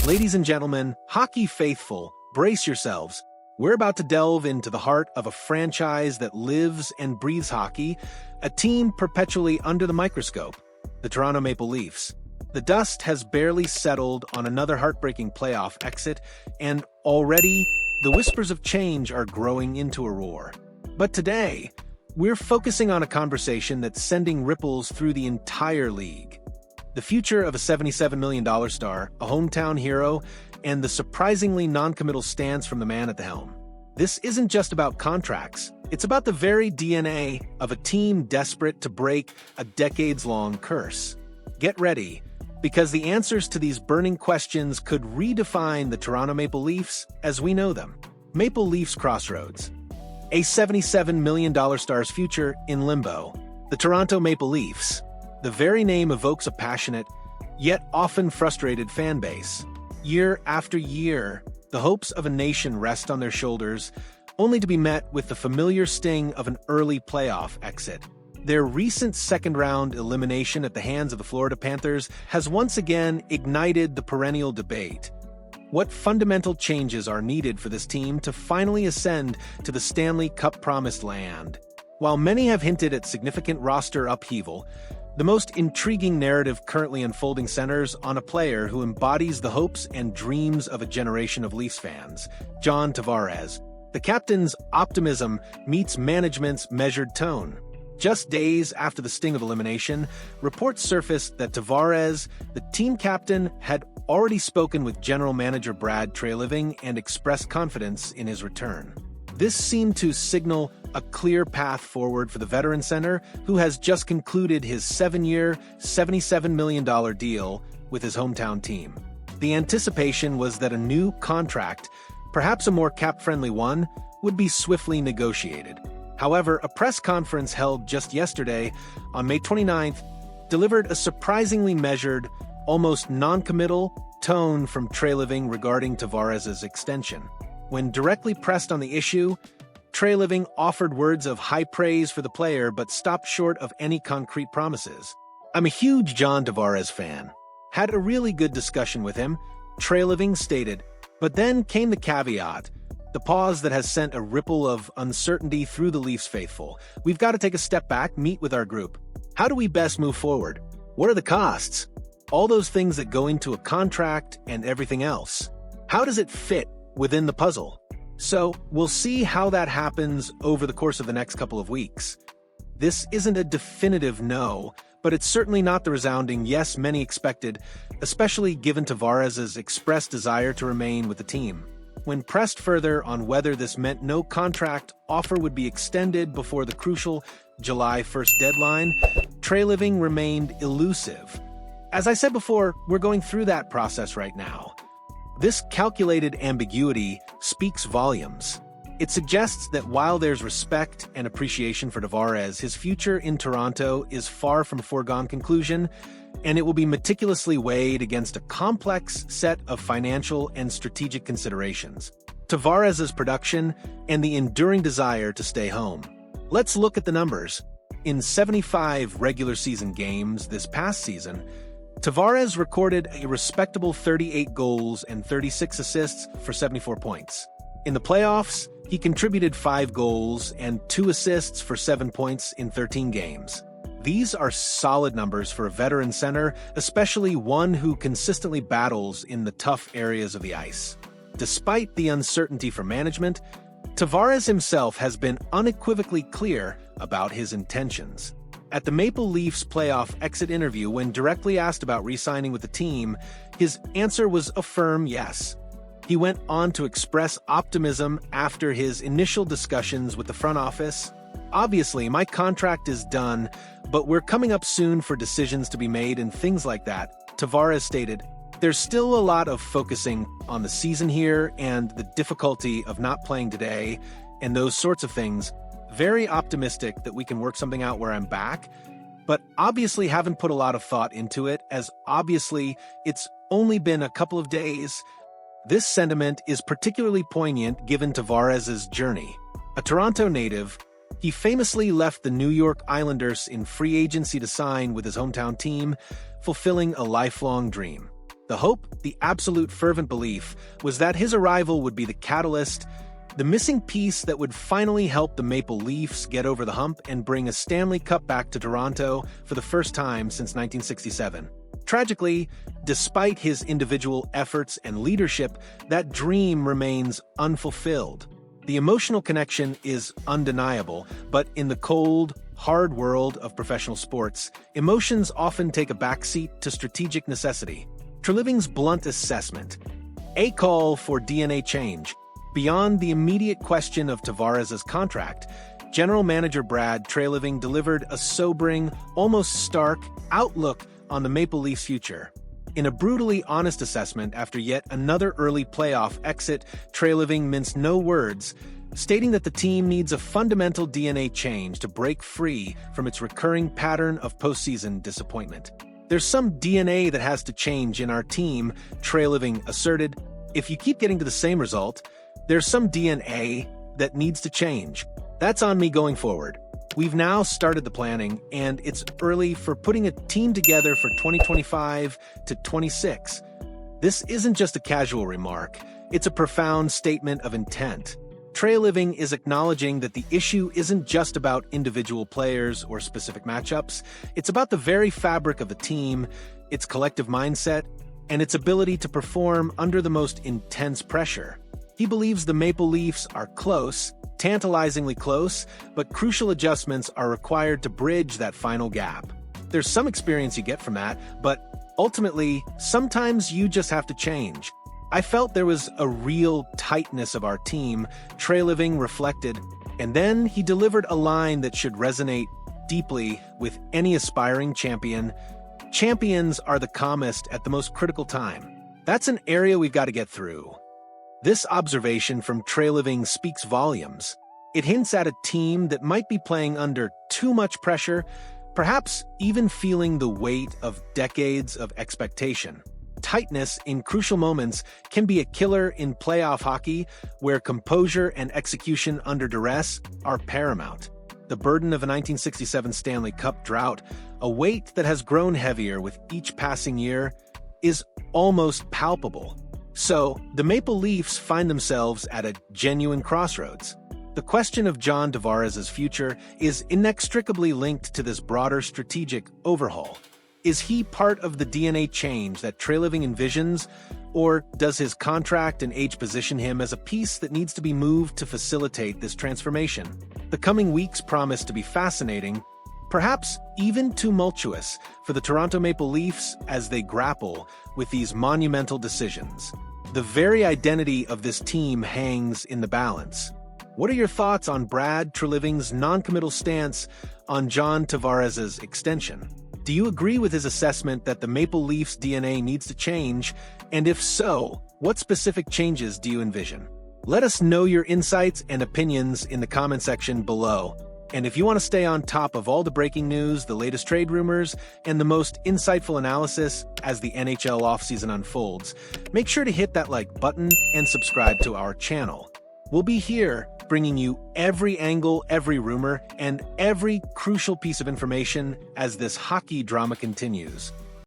Ladies and gentlemen, hockey faithful, brace yourselves. We're about to delve into the heart of a franchise that lives and breathes hockey, a team perpetually under the microscope, the Toronto Maple Leafs. The dust has barely settled on another heartbreaking playoff exit, and already the whispers of change are growing into a roar. But today, we're focusing on a conversation that's sending ripples through the entire league. The future of a $77 million star, a hometown hero, and the surprisingly non-committal stance from the man at the helm. This isn't just about contracts. It's about the very DNA of a team desperate to break a decades-long curse. Get ready, because the answers to these burning questions could redefine the Toronto Maple Leafs as we know them. Maple Leafs Crossroads. A $77 million star's future in limbo. The Toronto Maple Leafs. The very name evokes a passionate, yet often frustrated fan base. Year after year, the hopes of a nation rest on their shoulders, only to be met with the familiar sting of an early playoff exit. Their recent second-round elimination at the hands of the Florida Panthers has once again ignited the perennial debate. What fundamental changes are needed for this team to finally ascend to the Stanley Cup promised land? While many have hinted at significant roster upheaval, the most intriguing narrative currently unfolding centers on a player who embodies the hopes and dreams of a generation of Leafs fans, John Tavares. The captain's optimism meets management's measured tone. Just days after the sting of elimination, reports surfaced that Tavares, the team captain, had already spoken with general manager Brad Treliving and expressed confidence in his return. This seemed to signal a clear path forward for the veteran center, who has just concluded his 7-year, $77 million deal with his hometown team. The anticipation was that a new contract, perhaps a more cap-friendly one, would be swiftly negotiated. However, a press conference held just yesterday, on May 29th, delivered a surprisingly measured, almost non-committal tone from Treliving regarding Tavares' extension. When directly pressed on the issue, Treliving offered words of high praise for the player but stopped short of any concrete promises. "I'm a huge John Tavares fan. Had a really good discussion with him," Treliving stated. But then came the caveat, the pause that has sent a ripple of uncertainty through the Leafs faithful. "We've got to take a step back, meet with our group. How do we best move forward? What are the costs? All those things that go into a contract and everything else. How does it fit within the puzzle?" So, we'll see how that happens over the course of the next couple of weeks. This isn't a definitive no, but it's certainly not the resounding yes many expected, especially given Tavares' expressed desire to remain with the team. When pressed further on whether this meant no contract offer would be extended before the crucial July 1st deadline, Treliving remained elusive. As I said before, we're going through that process right now. This calculated ambiguity speaks volumes. It suggests that while there's respect and appreciation for Tavares, his future in Toronto is far from a foregone conclusion, and it will be meticulously weighed against a complex set of financial and strategic considerations. Tavares' production and the enduring desire to stay home. Let's look at the numbers. In 75 regular season games this past season, Tavares recorded a respectable 38 goals and 36 assists for 74 points. In the playoffs, he contributed 5 goals and 2 assists for 7 points in 13 games. These are solid numbers for a veteran center, especially one who consistently battles in the tough areas of the ice. Despite the uncertainty for management, Tavares himself has been unequivocally clear about his intentions. At the Maple Leafs playoff exit interview, when directly asked about re-signing with the team, his answer was a firm yes. He went on to express optimism after his initial discussions with the front office. "Obviously, my contract is done, but we're coming up soon for decisions to be made and things like that," Tavares stated. "There's still a lot of focusing on the season here and the difficulty of not playing today and those sorts of things. Very optimistic that we can work something out where I'm back, but obviously haven't put a lot of thought into it, as obviously it's only been a couple of days." This sentiment is particularly poignant given Tavares' journey. A Toronto native, he famously left the New York Islanders in free agency to sign with his hometown team, fulfilling a lifelong dream. The hope, the absolute fervent belief, was that his arrival would be the catalyst, the missing piece that would finally help the Maple Leafs get over the hump and bring a Stanley Cup back to Toronto for the first time since 1967. Tragically, despite his individual efforts and leadership, that dream remains unfulfilled. The emotional connection is undeniable, but in the cold, hard world of professional sports, emotions often take a backseat to strategic necessity. Treliving's blunt assessment: a call for DNA change. Beyond the immediate question of Tavares' contract, General Manager Brad Treliving delivered a sobering, almost stark, outlook on the Maple Leafs' future. In a brutally honest assessment after yet another early playoff exit, Treliving minced no words, stating that the team needs a fundamental DNA change to break free from its recurring pattern of postseason disappointment. "There's some DNA that has to change in our team," Treliving asserted. "If you keep getting to the same result, there's some DNA that needs to change. That's on me going forward. We've now started the planning, and it's early for putting a team together for 2025 to 26. This isn't just a casual remark, it's a profound statement of intent." Treliving is acknowledging that the issue isn't just about individual players or specific matchups, it's about the very fabric of the team, its collective mindset, and its ability to perform under the most intense pressure. He believes the Maple Leafs are close, tantalizingly close, but crucial adjustments are required to bridge that final gap. There's some experience you get from that, but ultimately, sometimes you just have to change. "I felt there was a real tightness of our team," Treliving reflected, and then he delivered a line that should resonate deeply with any aspiring champion: "Champions are the calmest at the most critical time." That's an area we've got to get through. This observation from Treliving speaks volumes. It hints at a team that might be playing under too much pressure, perhaps even feeling the weight of decades of expectation. Tightness in crucial moments can be a killer in playoff hockey, where composure and execution under duress are paramount. The burden of a 1967 Stanley Cup drought, a weight that has grown heavier with each passing year, is almost palpable. So, the Maple Leafs find themselves at a genuine crossroads. The question of John Tavares' future is inextricably linked to this broader strategic overhaul. Is he part of the DNA change that Treliving envisions, or does his contract and age position him as a piece that needs to be moved to facilitate this transformation? The coming weeks promise to be fascinating, perhaps even tumultuous, for the Toronto Maple Leafs as they grapple with these monumental decisions. The very identity of this team hangs in the balance. What are your thoughts on Brad Treliving's noncommittal stance on John Tavares' extension? Do you agree with his assessment that the Maple Leafs' DNA needs to change? And if so, what specific changes do you envision? Let us know your insights and opinions in the comment section below. And if you want to stay on top of all the breaking news, the latest trade rumors, and the most insightful analysis as the NHL offseason unfolds, make sure to hit that like button and subscribe to our channel. We'll be here bringing you every angle, every rumor, and every crucial piece of information as this hockey drama continues.